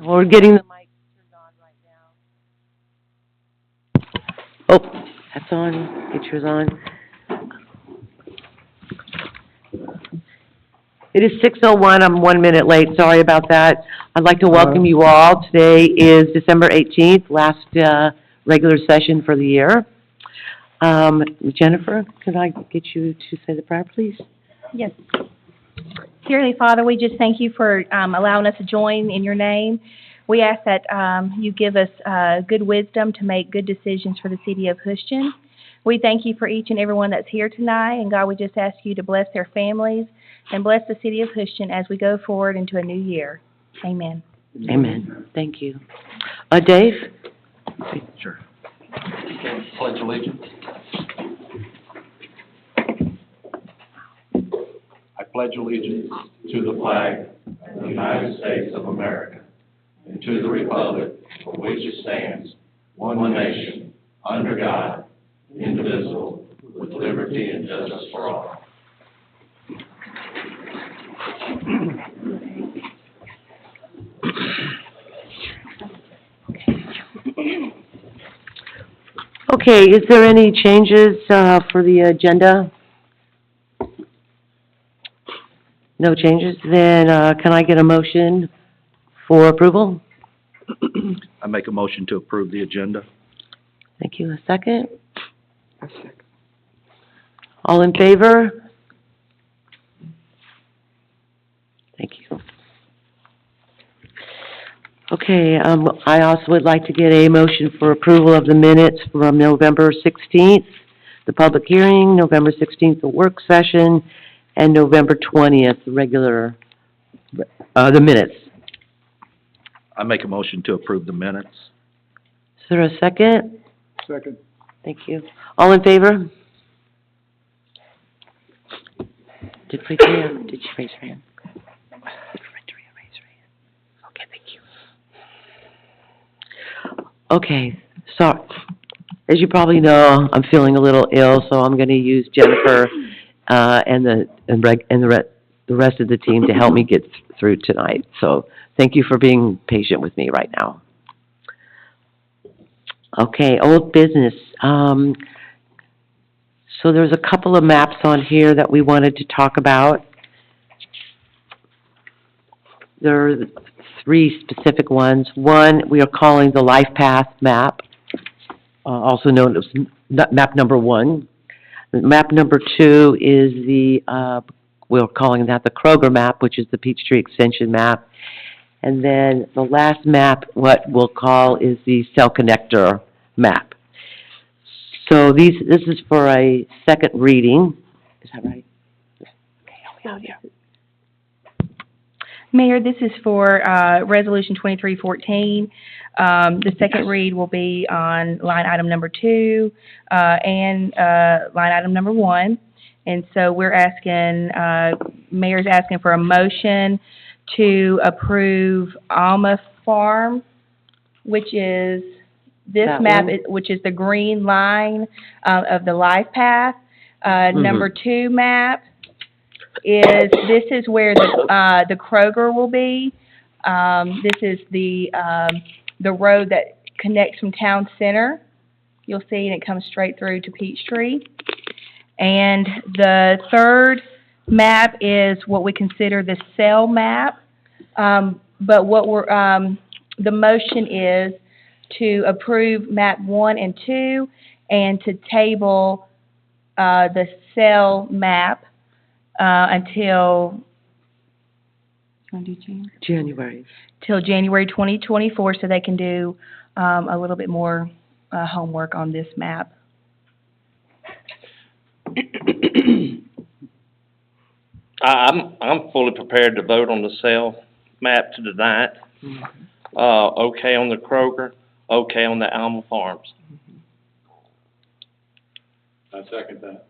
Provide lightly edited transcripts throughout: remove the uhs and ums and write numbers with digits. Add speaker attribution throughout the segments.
Speaker 1: We're getting the mic turned on right now. Oh, that's on. Get yours on. It is 6:01. I'm 1 minute late. Sorry about that. I'd like to welcome you all. Today is December 18th, last regular session for the year. Jennifer, could I get you to say the prayer, please?
Speaker 2: Yes. Dear Heavenly Father, we just thank you for allowing us to join in your name. We ask that you give us good wisdom to make good decisions for the city of Houston. We thank you for each and everyone that's here tonight, and God, we just ask you to bless their families and bless the city of Houston as we go forward into a new year. Amen.
Speaker 1: Amen. Thank you. Dave?
Speaker 3: Sure. Pledge allegiance. I pledge allegiance to the flag of the United States of America and to the republic for which it stands, one nation, under God, indivisible, with liberty and justice for all.
Speaker 1: Okay, is there any changes for the agenda? No changes? Then can I get a motion for approval?
Speaker 3: I make a motion to approve the agenda.
Speaker 1: Thank you. A second? A second. All in favor? Thank you. Okay, I also would like to get a motion for approval of the minutes from November 16th, the public hearing, November 16th, the work session, and November 20th, the regular, the minutes.
Speaker 3: I make a motion to approve the minutes.
Speaker 1: Is there a second?
Speaker 4: Second.
Speaker 1: Thank you. All in favor? Did you raise your hand? Okay, thank you. Okay, so, as you probably know, I'm feeling a little ill, so I'm gonna use Jennifer, and the rest of the team to help me get through tonight. So, thank you for being patient with me right now. Okay, old business. So there's a couple of maps on here that we wanted to talk about. There are three specific ones. One, we are calling the Life Path map, also known as map number 1. Map number 2 is we're calling that the Kroger map, which is the Peachtree Extension map. And then the last map, what we'll call, is the Cell Connector map. So this is for a second reading. Is that right? Okay, help me out here.
Speaker 2: Mayor, this is for Resolution 2314. The second read will be on line item number 2 and line item number 1. And so we're asking, Mayor's asking for a motion to approve Alma Farm, which is this
Speaker 1: That
Speaker 2: map,
Speaker 1: one?
Speaker 2: which is the green line of the Life Path. Number 2 map this is where the Kroger will be. This is the road that connects from Town Center. You'll see, and it comes straight through to Peachtree. And the third map is what we consider the cell map. But what the motion is to approve map 1 and 2 and to table the cell map until
Speaker 1: January.
Speaker 2: till January 2024, so they can do a little bit more homework on this map.
Speaker 5: I'm fully prepared to vote on the sale map to deny it. Okay on the Kroger, okay on the Alma Farms.
Speaker 3: I second that.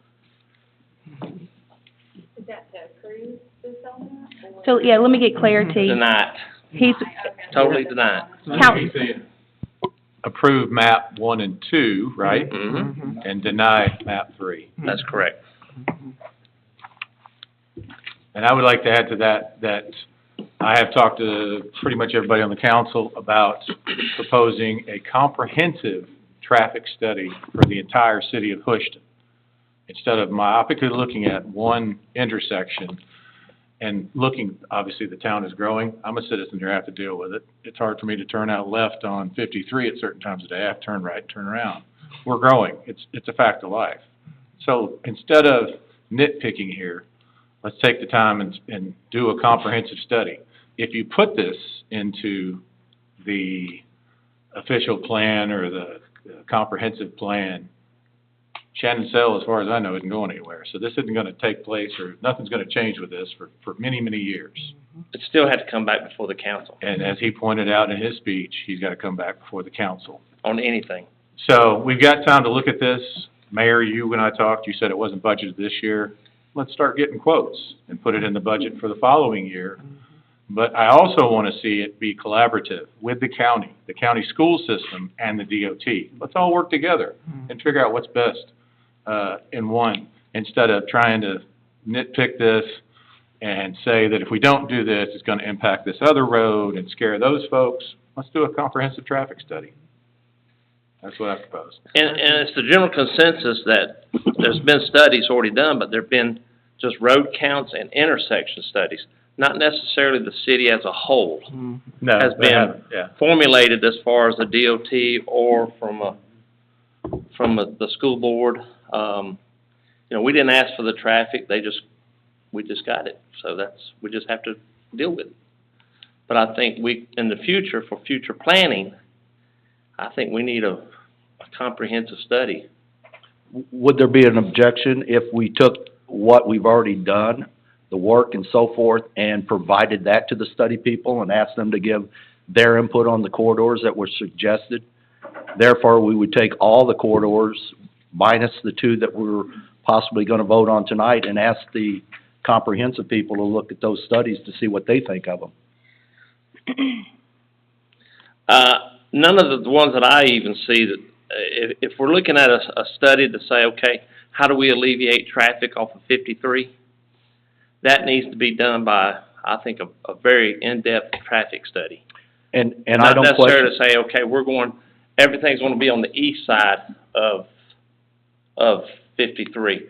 Speaker 6: Is that to approve the cell map?
Speaker 2: So, yeah, let me get clarity.
Speaker 5: Deny
Speaker 2: He's,
Speaker 5: it, totally deny
Speaker 2: count,
Speaker 4: Approve map 1 and 2, right?
Speaker 5: it. Mm-hmm.
Speaker 4: And deny map 3.
Speaker 5: That's correct.
Speaker 4: And I would like to add to that I have talked to pretty much everybody on the council about proposing a comprehensive traffic study for the entire city of Houston. Instead of myopically looking at one intersection and looking, obviously, the town is growing. I'm a citizen here, I have to deal with it. It's hard for me to turn out left on 53 at certain times of the day. I have to turn right, turn around. We're growing. It's a fact of life. So instead of nitpicking here, let's take the time and do a comprehensive study. If you put this into the official plan or the comprehensive plan, Shannon Cell, as far as I know, isn't going anywhere. So this isn't gonna take place, or nothing's gonna change with this for many, many years.
Speaker 5: It still had to come back before the council
Speaker 4: And as he pointed out in his speech, he's gotta come back before the council.
Speaker 5: on anything.
Speaker 4: So we've got time to look at this. Mayor, you, when I talked, you said it wasn't budgeted this year. Let's start getting quotes and put it in the budget for the following year. But I also want to see it be collaborative with the county school system, and the DOT. Let's all work together and figure out what's best in one, instead of trying to nitpick this and say that if we don't do this, it's going to impact this other road and scare those folks. Let's do a comprehensive traffic study. That's what I propose.
Speaker 5: And it's the general consensus that there's been studies already done, but there've been just road counts and intersection studies, not necessarily the city as a whole.
Speaker 4: No,
Speaker 5: Has
Speaker 4: they
Speaker 5: been
Speaker 4: haven't, yeah.
Speaker 5: formulated as far as the DOT or from the school board. You know, we didn't ask for the traffic, we just got it. So we just have to deal with it. But I think in the future, for future planning, I think we need a comprehensive study.
Speaker 7: Would there be an objection if we took what we've already done, the work and so forth, and provided that to the study people and asked them to give their input on the corridors that were suggested? Therefore, we would take all the corridors minus the two that we're possibly gonna vote on tonight and ask the comprehensive people to look at those studies to see what they think of them.
Speaker 5: None of the ones that I even see that, if we're looking at a study to say, okay, how do we alleviate traffic off of 53? That needs to be done by, I think, a very in-depth traffic study.
Speaker 7: And I don't
Speaker 5: Not
Speaker 7: question,
Speaker 5: necessarily to say, okay, everything's gonna be on the east side of 53.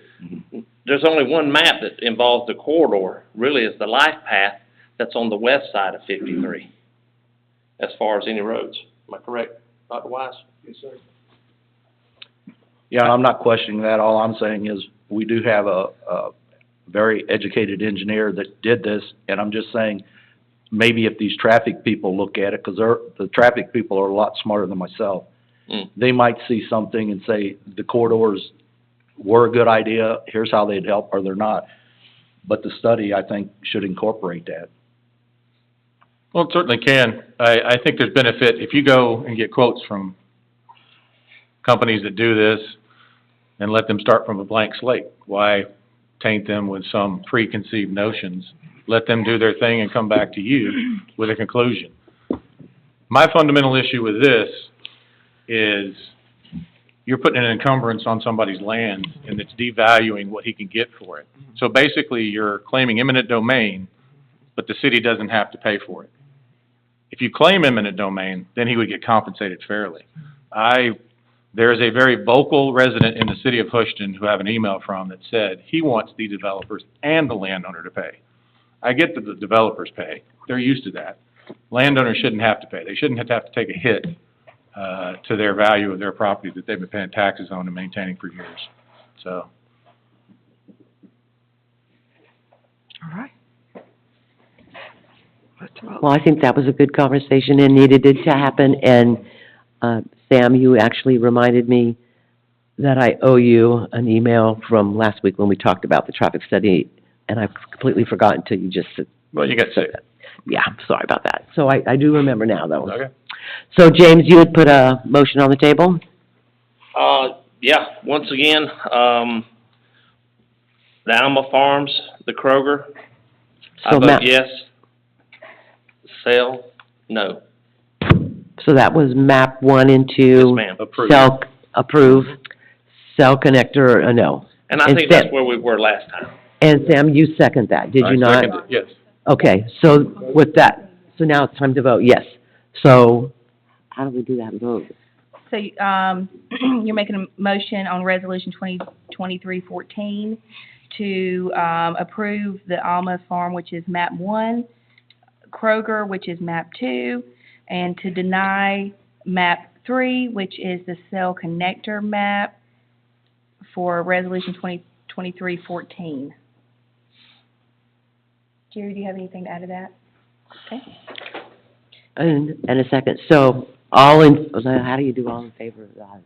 Speaker 5: There's only one map that involves the corridor, really is the life path that's on the west side of 53, as far as any roads. Am I correct, Dr. Wise? Yes, sir.
Speaker 7: yeah, I'm not questioning that. All I'm saying is, we do have a very educated engineer that did this, and I'm just saying, maybe if these traffic people look at it, because the traffic people are a lot smarter than myself, they might see something and say, the corridors were a good idea, here's how they'd help, or they're not. But the study, I think, should incorporate that.
Speaker 4: Well, it certainly can. I think there's benefit, if you go and get quotes from companies that do this and let them start from a blank slate. Why taint them with some preconceived notions? Let them do their thing and come back to you with a conclusion. My fundamental issue with this is you're putting an encumbrance on somebody's land, and it's devaluing what he can get for it. So basically, you're claiming eminent domain, but the city doesn't have to pay for it. If you claim eminent domain, then he would get compensated fairly. There is a very vocal resident in the city of Houston who I have an email from that said he wants the developers and the landowner to pay. I get that the developers pay. They're used to that. Landowners shouldn't have to pay. They shouldn't have to take a hit to their value of their property that they've been paying taxes on and maintaining for years. So.
Speaker 8: All right. Let's vote.
Speaker 1: Well, I think that was a good conversation and needed it to happen, and, Sam, you actually reminded me that I owe you an email from last week when we talked about the traffic study, and I've completely forgotten until you just said.
Speaker 4: Well, you got sick.
Speaker 1: Yeah, I'm sorry about that. So I do remember now, though.
Speaker 4: Okay.
Speaker 1: So, James, you had put a motion on the table?
Speaker 5: Yeah, once again, the Alma Farms, the Kroger, I
Speaker 1: So
Speaker 5: vote
Speaker 1: Matt-
Speaker 5: yes. Sale, no.
Speaker 1: So that was map 1 and 2.
Speaker 5: Yes, ma'am.
Speaker 4: Approved.
Speaker 1: Cell, approve, cell connector, no.
Speaker 5: And I
Speaker 1: And
Speaker 5: think
Speaker 1: Sam-
Speaker 5: that's where we were last time.
Speaker 1: And Sam, you second that, did you
Speaker 4: I
Speaker 1: not?
Speaker 4: second it, yes.
Speaker 1: Okay, so with that, so now it's time to vote, yes. So, how do we do that vote?
Speaker 2: So, you're making a motion on Resolution 2023-14 to, approve the Alma Farm, which is map 1, Kroger, which is map 2, and to deny map 3, which is the cell connector map for Resolution 2023-14. Jerry, do you have anything to add to that? Okay.
Speaker 1: And a second, so, all in, how do you do all in favor of that?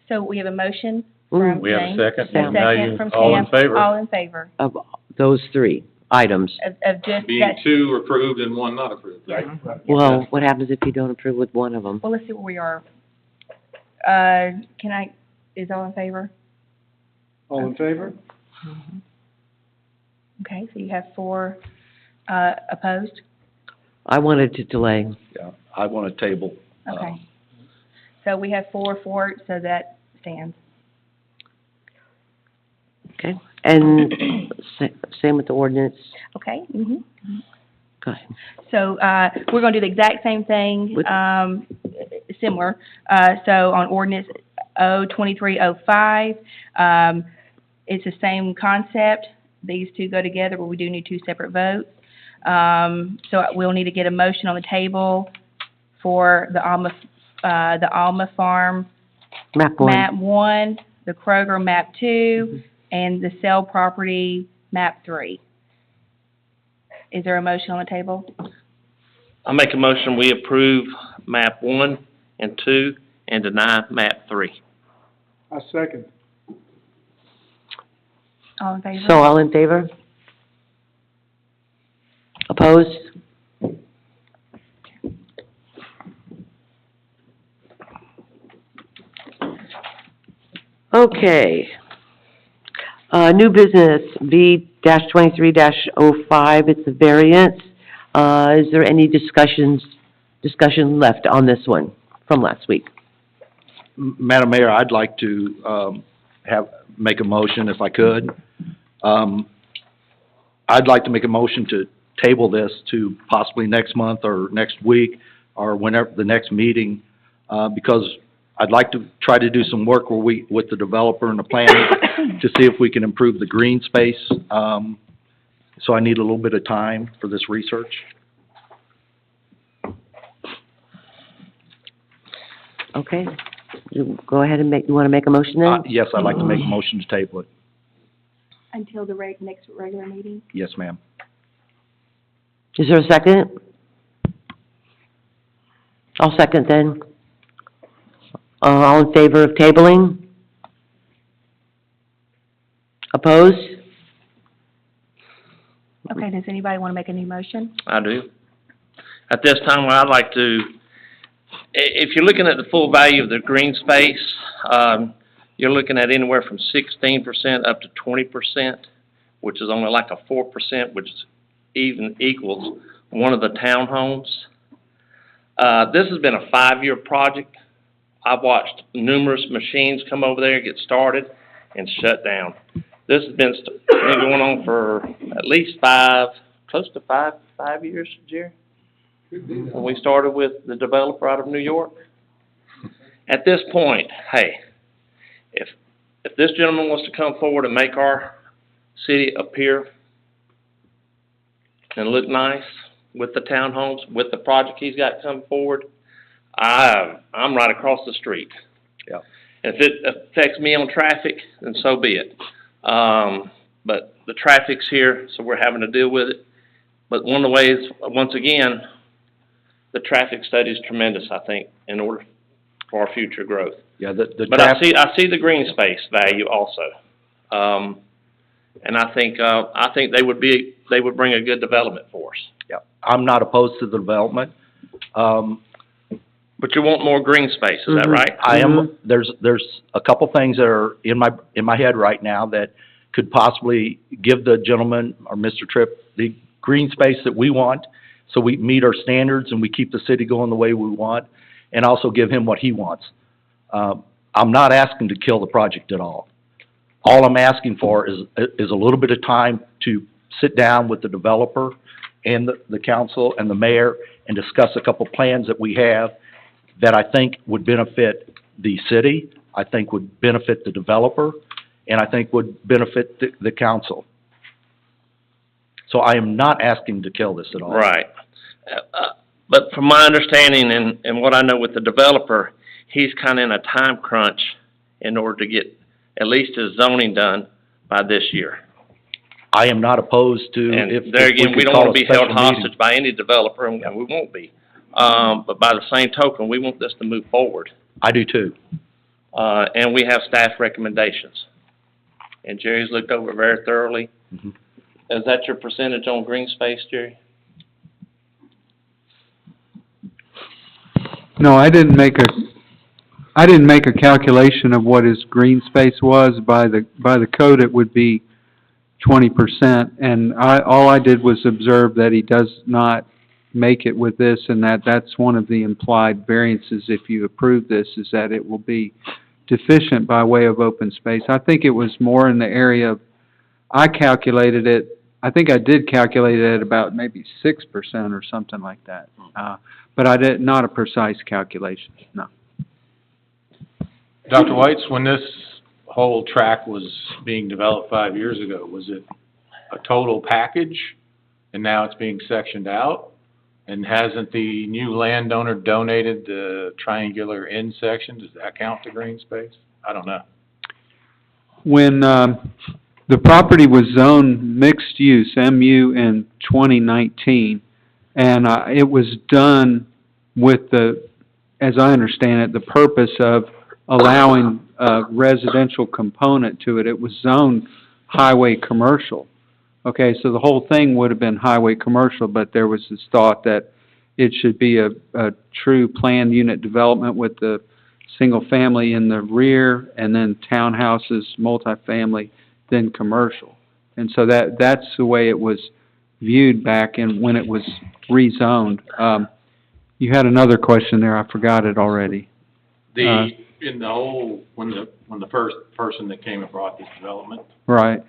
Speaker 2: So we have a motion
Speaker 1: Mm.
Speaker 2: from
Speaker 4: We have a
Speaker 2: James.
Speaker 4: second,
Speaker 2: A
Speaker 4: and now
Speaker 2: second
Speaker 4: you,
Speaker 2: from
Speaker 4: all in
Speaker 2: Cam.
Speaker 4: favor,
Speaker 2: All in favor
Speaker 1: Of those three items.
Speaker 2: of just
Speaker 4: being
Speaker 2: that.
Speaker 4: two approved and one not approved, right?
Speaker 1: Well, what happens if you don't approve with one of them?
Speaker 2: Well, let's see where we are. Is all in favor?
Speaker 3: All in favor?
Speaker 2: Okay, so you have 4, opposed?
Speaker 1: I wanted to delay.
Speaker 7: Yeah, I want to table.
Speaker 2: Okay. So we have 4 for it, so that stands.
Speaker 1: Okay, and same with the ordinance.
Speaker 2: Okay,
Speaker 1: Go ahead.
Speaker 2: So, we're gonna do the exact same thing,
Speaker 1: With-
Speaker 2: similar. So on ordinance 2305, it's the same concept. These two go together, but we do need 2 separate votes. So we'll need to get a motion on the table for the Alma Farm
Speaker 1: Map one.
Speaker 2: map 1, the Kroger map 2, and the cell property map 3. Is there a motion on the table?
Speaker 5: I make a motion, we approve map 1 and 2 and deny map 3.
Speaker 3: I second.
Speaker 2: All in favor?
Speaker 1: So all in favor? Opposed? Okay. New business, V-23-05, it's a variance. Is there any discussion left on this one from last week?
Speaker 7: Madam Mayor, I'd like to, make a motion if I could. I'd like to make a motion to table this to possibly next month or next week or whenever, the next meeting, because I'd like to try to do some work with the developer and the planner to see if we can improve the green space. So I need a little bit of time for this research.
Speaker 1: Okay, you go ahead and you wanna make a motion then?
Speaker 7: Yes, I'd like to make a motion to table it.
Speaker 2: Until the next regular meeting?
Speaker 7: Yes, ma'am.
Speaker 1: Is there a second? I'll second then. All in favor of tabling? Opposed?
Speaker 2: Okay, does anybody want to make a new motion?
Speaker 5: I do. At this time, what I'd like to, if you're looking at the full value of the green space, you're looking at anywhere from 16% up to 20%, which is only like a 4%, which even equals one of the townhomes. This has been a 5-year project. I've watched numerous machines come over there, get started, and shut down. This has been going on for at least close to five years, Jerry, when we started with the developer out of New York. At this point, hey, if this gentleman wants to come forward and make our city appear and look nice with the townhomes, with the project he's got come forward, I'm right across the street.
Speaker 7: Yeah.
Speaker 5: If it affects me on traffic, then so be it. But the traffic's here, so we're having to deal with it. But one of the ways, once again, the traffic study is tremendous, I think, in order for our future growth.
Speaker 7: Yeah, the
Speaker 5: But I see the green space value also. And I think they would bring a good development for us.
Speaker 7: Yeah, I'm not opposed to the development.
Speaker 5: But you want more green space, is that
Speaker 1: Mhm.
Speaker 5: right?
Speaker 7: I am, there's a couple things that are in my head right now that could possibly give the gentleman, or Mr. Tripp, the green space that we want, so we meet our standards and we keep the city going the way we want, and also give him what he wants. I'm not asking to kill the project at all. All I'm asking for is a little bit of time to sit down with the developer and the council and the mayor and discuss a couple plans that we have that I think would benefit the city, I think would benefit the developer, and I think would benefit the council. So I am not asking to kill this at all.
Speaker 5: Right. But from my understanding and what I know with the developer, he's kind of in a time crunch in order to get at least his zoning done by this year.
Speaker 7: I am not opposed to, if
Speaker 5: And there
Speaker 7: if
Speaker 5: again, we
Speaker 7: could
Speaker 5: don't
Speaker 7: call
Speaker 5: want
Speaker 7: a
Speaker 5: to be held
Speaker 7: special meeting.
Speaker 5: hostage by any developer, and we won't be. But by the same token, we want this to move forward.
Speaker 7: I do too.
Speaker 5: And we have staff recommendations. And Jerry's looked over very thoroughly.
Speaker 7: Mhm.
Speaker 5: Is that your percentage on green space, Jerry?
Speaker 9: No, I didn't make a calculation of what his green space was. By the code, it would be 20%, and all I did was observe that he does not make it with this, and that's one of the implied variances if you approve this, is that it will be deficient by way of open space. I think it was more in the area of, I calculated it, I think I did calculate it at about maybe 6% or something like that. But I did, not a precise calculation, no.
Speaker 4: Dr. Whites, when this whole track was being developed 5 years ago, was it a total package? And now it's being sectioned out? And hasn't the new landowner donated the triangular end section? Does that count to green space? I don't know.
Speaker 9: When, the property was zoned mixed use, MU, in 2019, and, it was done with the, as I understand it, the purpose of allowing a residential component to it. It was zoned highway commercial. Okay, so the whole thing would have been highway commercial, but there was this thought that it should be a true planned unit development with the single family in the rear, and then townhouses, multifamily, then commercial. And so that's the way it was viewed back in when it was rezoned. You had another question there, I forgot it already.
Speaker 4: In the whole, when the first person that came and brought this development,
Speaker 9: Right.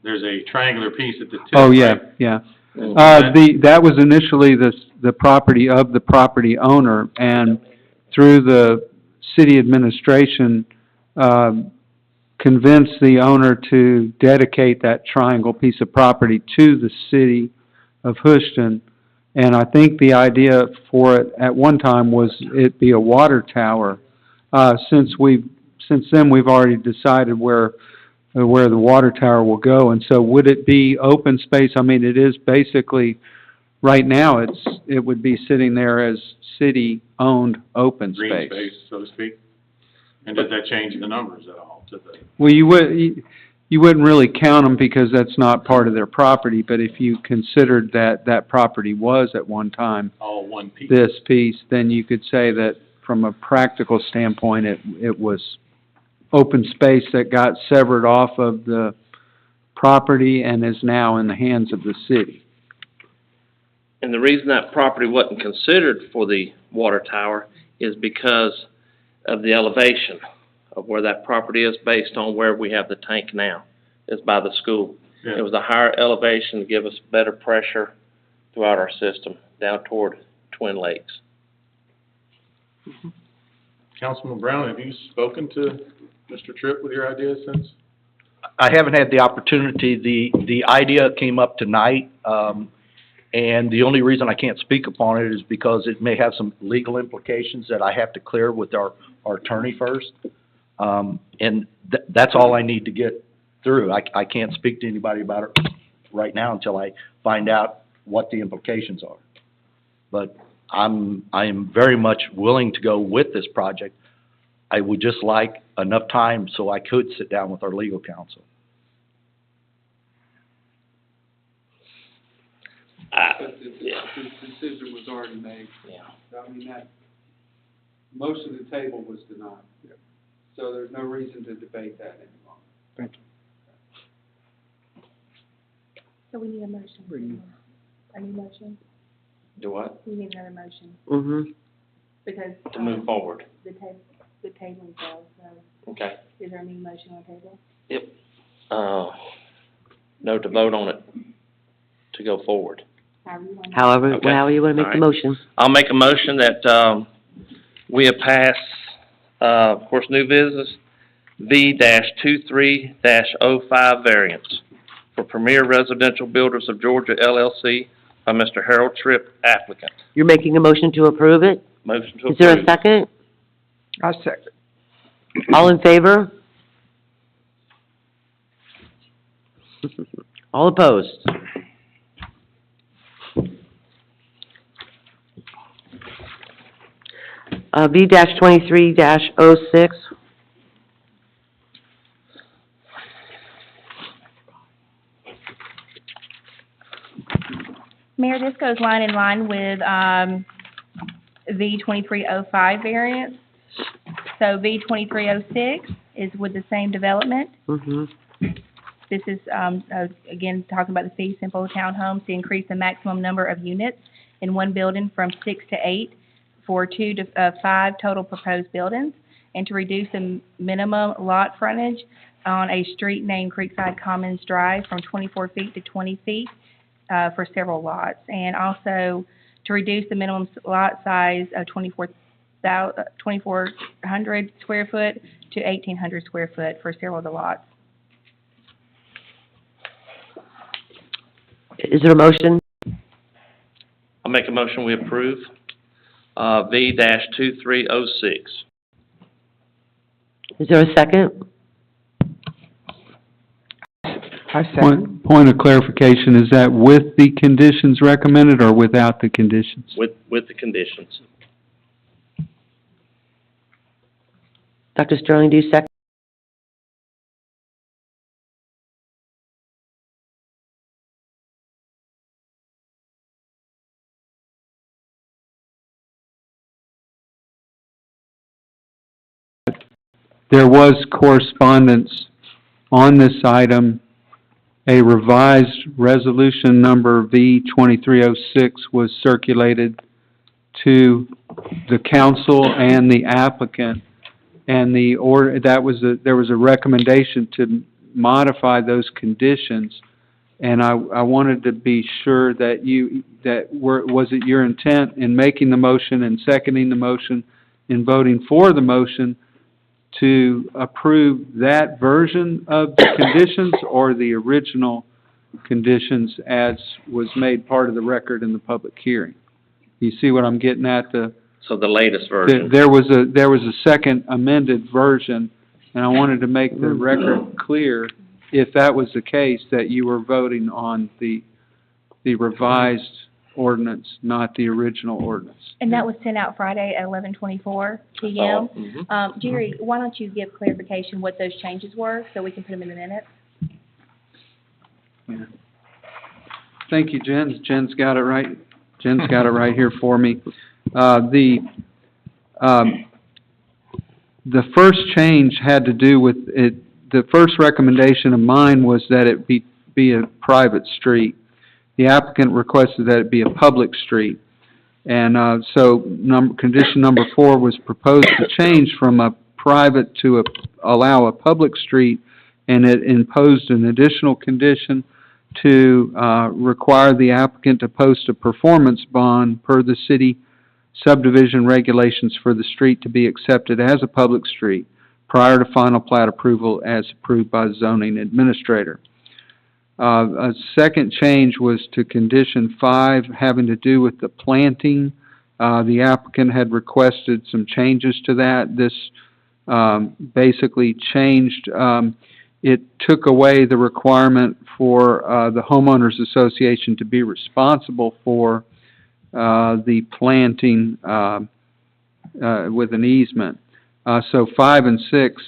Speaker 4: there's a triangular piece at the tip.
Speaker 9: Oh, yeah,
Speaker 4: right?
Speaker 9: yeah.
Speaker 5: Mm-hmm.
Speaker 9: That was initially the property of the property owner, and through the city administration, convinced the owner to dedicate that triangle piece of property to the city of Houston. And I think the idea for it at one time was it be a water tower. Since then, we've already decided where the water tower will go. And so would it be open space? I mean, it is basically, right now, it would be sitting there as city-owned open
Speaker 4: Green
Speaker 9: space.
Speaker 4: space, so to speak. And does that change the numbers at all to the?
Speaker 9: Well, you wouldn't really count them because that's not part of their property, but if you considered that property was at one time
Speaker 4: All one piece?
Speaker 9: this piece, then you could say that from a practical standpoint, it was open space that got severed off of the property and is now in the hands of the city.
Speaker 5: And the reason that property wasn't considered for the water tower is because of the elevation of where that property is based on where we have the tank now, is by the school.
Speaker 4: Yeah.
Speaker 5: It was a higher elevation to give us better pressure throughout our system down toward Twin Lakes.
Speaker 4: Councilman Brown, have you spoken to Mr. Tripp with your ideas since?
Speaker 7: I haven't had the opportunity. The idea came up tonight, and the only reason I can't speak upon it is because it may have some legal implications that I have to clear with our attorney first. And that's all I need to get through. I can't speak to anybody about it right now until I find out what the implications are. But I am very much willing to go with this project. I would just like enough time so I could sit down with our legal counsel.
Speaker 10: But
Speaker 5: Yeah.
Speaker 10: the decision was already made.
Speaker 5: Yeah.
Speaker 10: I mean, most of the table was denied. So there's no reason to debate that any longer.
Speaker 2: So we need a motion. A new motion?
Speaker 5: Do what?
Speaker 2: We need another motion,
Speaker 1: Mm-hmm.
Speaker 2: because,
Speaker 5: To move forward.
Speaker 2: the table failed, so
Speaker 5: Okay.
Speaker 2: is there a new motion on the table?
Speaker 5: Yep. No, to vote on it, to go forward.
Speaker 1: However,
Speaker 5: Okay.
Speaker 1: how you wanna make the
Speaker 5: All right.
Speaker 1: motion.
Speaker 5: I'll make a motion that, we have passed, of course, new business, V-23-05 variance for Premier Residential Builders of Georgia LLC by Mr. Harold Tripp, applicant.
Speaker 1: You're making a motion to approve it?
Speaker 5: Motion to
Speaker 1: Is there a
Speaker 5: approve.
Speaker 1: second?
Speaker 8: I second.
Speaker 1: All in favor? All opposed? V-23-06,
Speaker 2: Mayor, this goes line in line with, V 2305 variance. So V 2306 is with the same development.
Speaker 1: mhm.
Speaker 2: This is, again, talking about the fee simple townhomes to increase the maximum number of units in one building from 6 to 8 for 2 to 5 total proposed buildings, and to reduce the minimum lot frontage on a street named Creekside Commons Drive from 24 feet to 20 feet for several lots, and also to reduce the minimum lot size of 2,400 square foot to 1,800 square foot for several of the lots.
Speaker 1: Is there a motion?
Speaker 5: I'll make a motion, we approve, V-2306.
Speaker 1: Is there a second?
Speaker 8: I second.
Speaker 9: Point of clarification, is that with the conditions recommended or without the conditions?
Speaker 5: With the conditions.
Speaker 1: Dr. Sterling, do you second?
Speaker 9: There was correspondence on this item. A revised resolution number V-2306 was circulated to the council and the applicant, and there was a recommendation to modify those conditions, and I wanted to be sure that was it your intent in making the motion and seconding the motion, in voting for the motion, to approve that version of the conditions or the original conditions as was made part of the record in the public hearing? You see what I'm getting at?
Speaker 5: So the latest version.
Speaker 9: There was a second amended version, and I wanted to make the record clear, if that was the case, that you were voting on the revised ordinance, not the original ordinance.
Speaker 2: And that was sent out Friday at 11:24 PM.
Speaker 5: Oh, mhm.
Speaker 2: Jerry, why don't you give clarification what those changes were, so we can put them in the minutes?
Speaker 9: Yeah. Thank you, Jen. Jen's got it right. Jen's got it right here for me. The first change had to do with it, the first recommendation of mine was that it be a private street. The applicant requested that it be a public street. And, condition number 4 was proposed to change from a private to allow a public street, and it imposed an additional condition to, require the applicant to post a performance bond per the city subdivision regulations for the street to be accepted as a public street prior to final plat approval as approved by the zoning administrator. A second change was to condition 5, having to do with the planting. The applicant had requested some changes to that. This basically changed, it took away the requirement for the homeowners association to be responsible for the planting with an easement. So 5 and 6,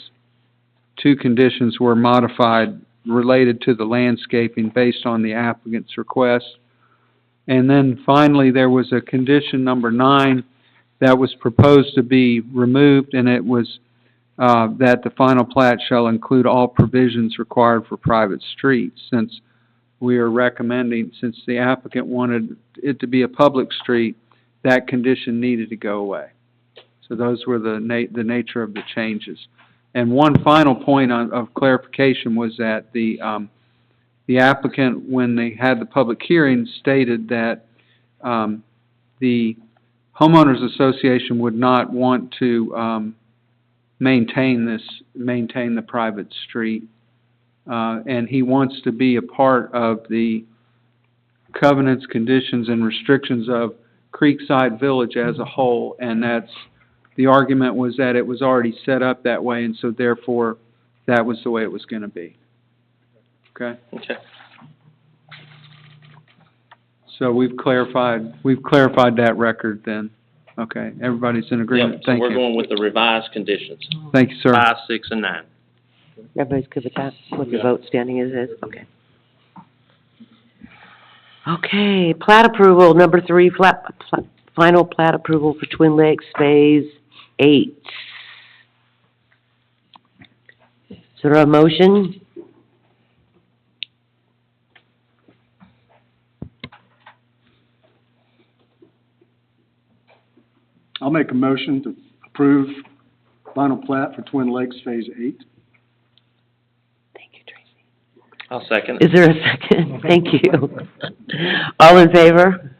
Speaker 9: 2 conditions were modified related to the landscaping based on the applicant's request. And then finally, there was a condition number 9 that was proposed to be removed, and it was that the final plat shall include all provisions required for private streets. Since we are recommending, since the applicant wanted it to be a public street, that condition needed to go away. So those were the nature of the changes. And one final point of clarification was that the the applicant, when they had the public hearing, stated that, the homeowners association would not want to, maintain the private street. And he wants to be a part of the covenants, conditions, and restrictions of Creekside Village as a whole, and the argument was that it was already set up that way, and so therefore, that was the way it was gonna be. Okay?
Speaker 5: Okay.
Speaker 9: So we've clarified that record then. Okay, everybody's in agreement?
Speaker 5: Yep, so
Speaker 9: Thank
Speaker 5: we're
Speaker 9: you.
Speaker 5: going with the revised conditions,
Speaker 9: Thank you, sir.
Speaker 5: 5, 6, and 9.
Speaker 1: Everybody's good with that? What the
Speaker 5: Yeah.
Speaker 1: vote standing is? Okay. Okay, plat approval, number 3, final plat approval for Twin Lakes Phase 8. Is there a motion?
Speaker 11: I'll make a motion to approve final plat for Twin Lakes Phase 8.
Speaker 1: Thank you, Tracy.
Speaker 5: I'll second it.
Speaker 1: Is there a second? Thank you. All in favor?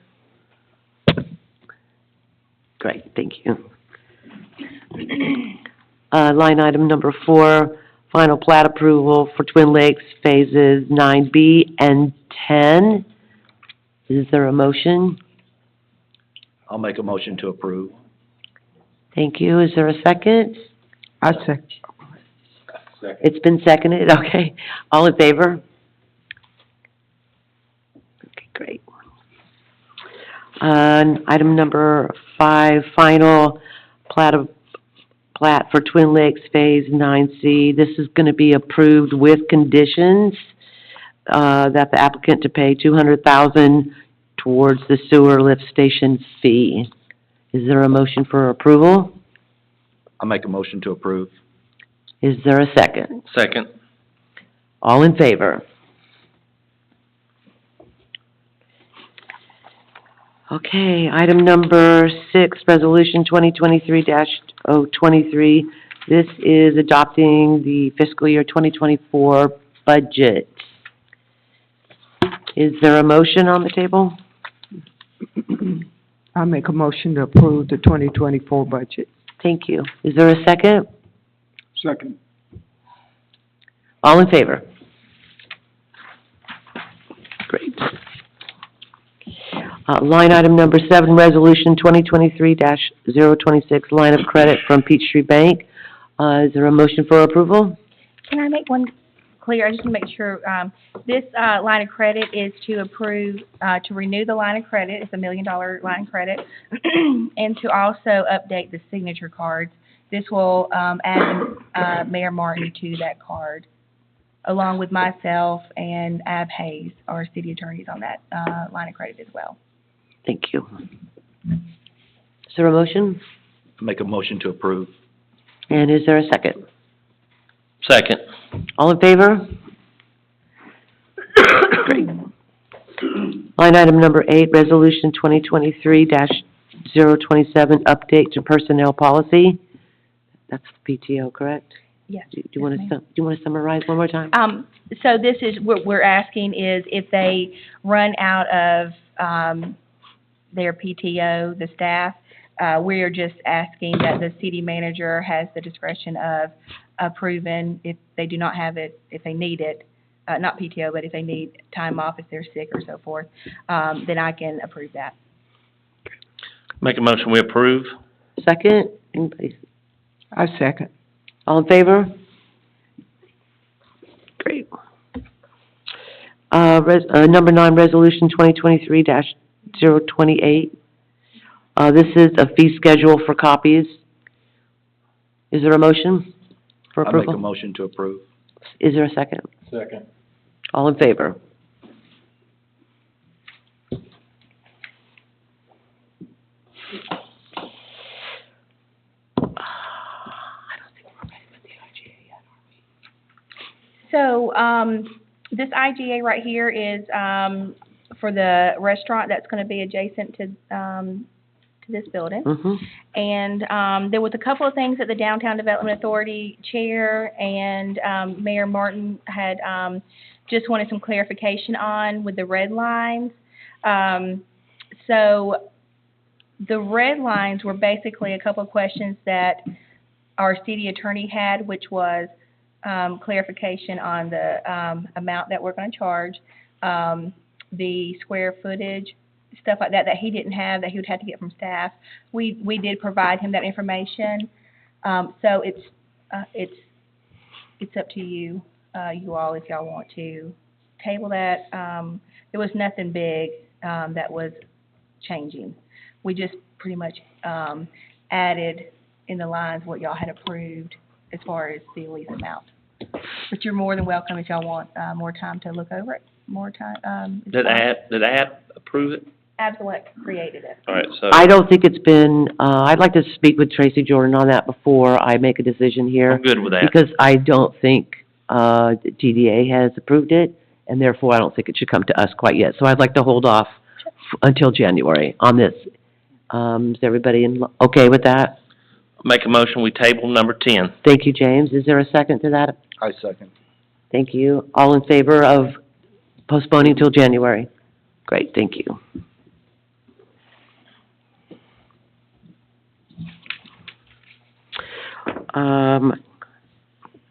Speaker 1: Great, thank you. Line item number 4, final plat approval for Twin Lakes Phases 9B and 10. Is there a motion?
Speaker 7: I'll make a motion to approve.
Speaker 1: Thank you. Is there a second?
Speaker 8: I second.
Speaker 1: It's been seconded, okay. All in favor? Okay, great. Item number 5, final plat for Twin Lakes Phase 9C. This is gonna be approved with conditions, that the applicant to pay $200,000 towards the sewer lift station fee. Is there a motion for approval?
Speaker 7: I'll make a motion to approve.
Speaker 1: Is there a second?
Speaker 5: Second.
Speaker 1: All in favor? Okay, item number 6, resolution 2023-023. This is adopting the fiscal year 2024 budget. Is there a motion on the table?
Speaker 8: I make a motion to approve the 2024 budget.
Speaker 1: Thank you. Is there a second?
Speaker 11: Second.
Speaker 1: All in favor? Great. Line item number 7, resolution 2023-026, line of credit from Peachtree Bank. Is there a motion for approval?
Speaker 2: Can I make one clear? I just want to make sure, this, line of credit is to approve, to renew the line of credit. It's $1 million line of credit. And to also update the signature cards. This will, add, Mayor Martin to that card, along with myself and Ab Hayes, our city attorneys on that, line of credit as well.
Speaker 1: Thank you. Is there a motion?
Speaker 7: Make a motion to approve.
Speaker 1: And is there a second?
Speaker 5: Second.
Speaker 1: All in favor? Great. Line item number 8, resolution 2023-027, update to personnel policy. That's the PTO, correct?
Speaker 2: Yes.
Speaker 1: Do you want to summarize one more time?
Speaker 2: So this is, what we're asking is if they run out of, their PTO, the staff, we are just asking that the city manager has the discretion of approving if they do not have it, if they need it, not PTO, but if they need time off, if they're sick or so forth, then I can approve that.
Speaker 5: Make a motion, we approve.
Speaker 1: Second? Anybody?
Speaker 8: I second.
Speaker 1: All in favor? Great. Number 9, resolution 2023-028. This is a fee schedule for copies. Is there a motion for
Speaker 7: I'll make
Speaker 1: approval?
Speaker 7: a motion to approve.
Speaker 1: Is there a second?
Speaker 4: Second.
Speaker 1: All in favor?
Speaker 2: So, this IGA right here is, for the restaurant that's gonna be adjacent to this building.
Speaker 1: Mm-hmm.
Speaker 2: And, there was a couple of things that the Downtown Development Authority Chair and, Mayor Martin had, just wanted some clarification on with the red lines. So the red lines were basically a couple of questions that our city attorney had, which was clarification on the amount that we're going to charge, the square footage, stuff like that he didn't have, that he would have to get from staff. We did provide him that information. So it's up to you, you all, if y'all want to table that. There was nothing big that was changing. We just pretty much added in the lines what y'all had approved as far as the lease amount. But you're more than welcome if y'all want more time to look over it, more time.
Speaker 5: Did Ad approve it?
Speaker 2: Absolutely created it.
Speaker 5: All right, so.
Speaker 1: I don't think it's been, I'd like to speak with Tracy Jordan on that before I make a decision here.
Speaker 5: I'm good with that.
Speaker 1: Because I don't think, TDA has approved it, and therefore I don't think it should come to us quite yet. So I'd like to hold off until January on this. Is everybody okay with that?
Speaker 5: Make a motion, we table number 10.
Speaker 1: Thank you, James. Is there a second to that?
Speaker 7: I second.
Speaker 1: Thank you. All in favor of postponing till January? Great, thank you.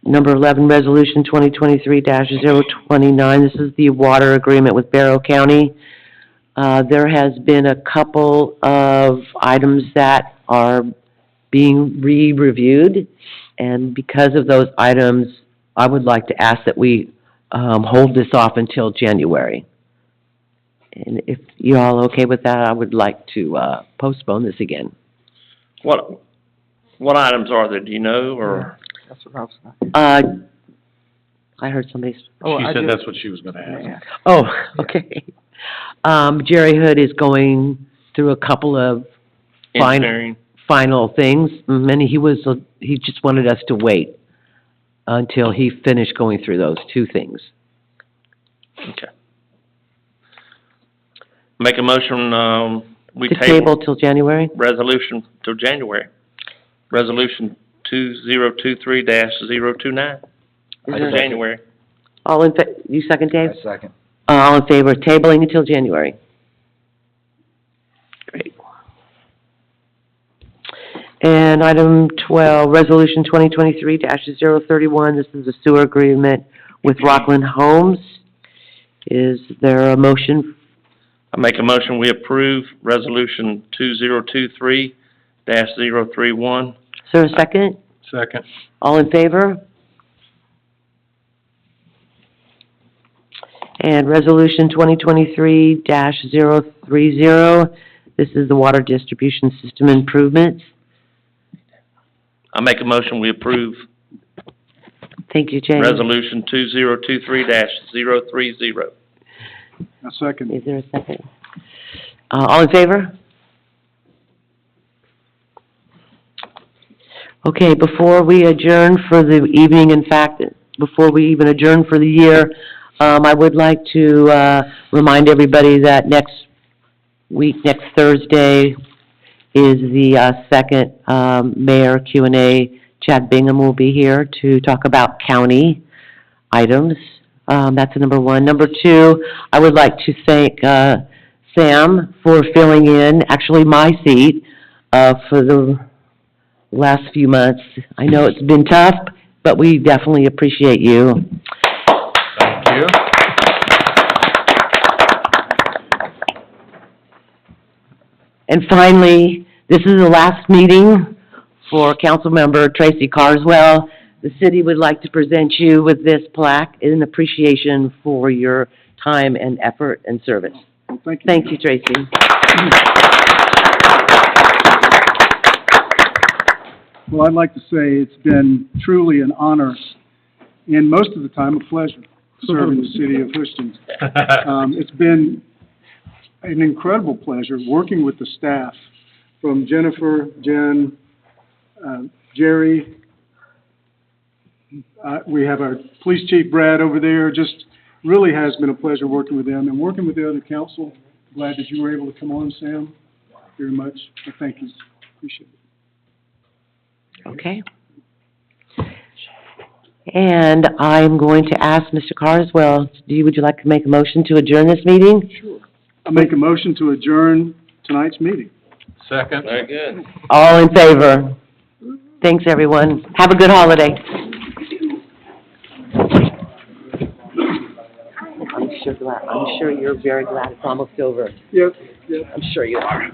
Speaker 1: Number 11, Resolution 2023-029. This is the water agreement with Barrow County. There has been a couple of items that are being re-reviewed, and because of those items, I would like to ask that we hold this off until January. And if you're all okay with that, I would like to postpone this again.
Speaker 5: What items are there, do you know, or?
Speaker 8: That's what I was
Speaker 1: I heard somebody.
Speaker 4: She said that's what she was gonna ask.
Speaker 1: Oh, okay. Jerry Hood is going through a couple of
Speaker 5: Engineering?
Speaker 1: final things, and he just wanted us to wait until he finished going through those two things.
Speaker 5: Okay. Make a motion, we
Speaker 1: To
Speaker 5: table
Speaker 1: till January?
Speaker 5: resolution till January. Resolution 2023-029, January.
Speaker 1: All in, you second, Dave?
Speaker 7: I second.
Speaker 1: All in favor of tabling until January? Great. And item 12, Resolution 2023-031, this is a sewer agreement with Rockland Homes. Is there a motion?
Speaker 5: I make a motion, we approve resolution 2023-031.
Speaker 1: Is there a second?
Speaker 4: Second.
Speaker 1: All in favor? And Resolution 2023-030, this is the water distribution system improvements.
Speaker 5: I make a motion, we approve
Speaker 1: Thank you, James.
Speaker 5: resolution 2023-030.
Speaker 11: A second.
Speaker 1: Is there a second? All in favor? Okay, before we adjourn for the evening, in fact, before we even adjourn for the year, I would like to remind everybody that next week, next Thursday, is the second mayor Q&A. Chad Bingham will be here to talk about county items. That's number one. Number two, I would like to thank Sam for filling in, actually my seat, for the last few months. I know it's been tough, but we definitely appreciate you.
Speaker 4: Thank you.
Speaker 1: And finally, this is the last meeting for Councilmember Tracy Carswell. The city would like to present you with this plaque in appreciation for your time and effort and service.
Speaker 11: Well, thank you.
Speaker 1: Thank you, Tracy.
Speaker 11: Well, I'd like to say it's been truly an honor, and most of the time, a pleasure, serving the city of Houston. It's been an incredible pleasure working with the staff, from Jennifer, Jen, Jerry. We have our police chief, Brad, over there. Just really has been a pleasure working with them and working with the other council. Glad that you were able to come on, Sam, very much. Thank you. Appreciate it.
Speaker 1: Okay. And I'm going to ask Mr. Carswell, would you like to make a motion to adjourn this meeting?
Speaker 11: I make a motion to adjourn tonight's meeting.
Speaker 4: Second?
Speaker 5: Very good.
Speaker 1: All in favor? Thanks, everyone. Have a good holiday. I'm sure you're very glad it's almost over.
Speaker 11: Yes, yes.
Speaker 1: I'm sure you are.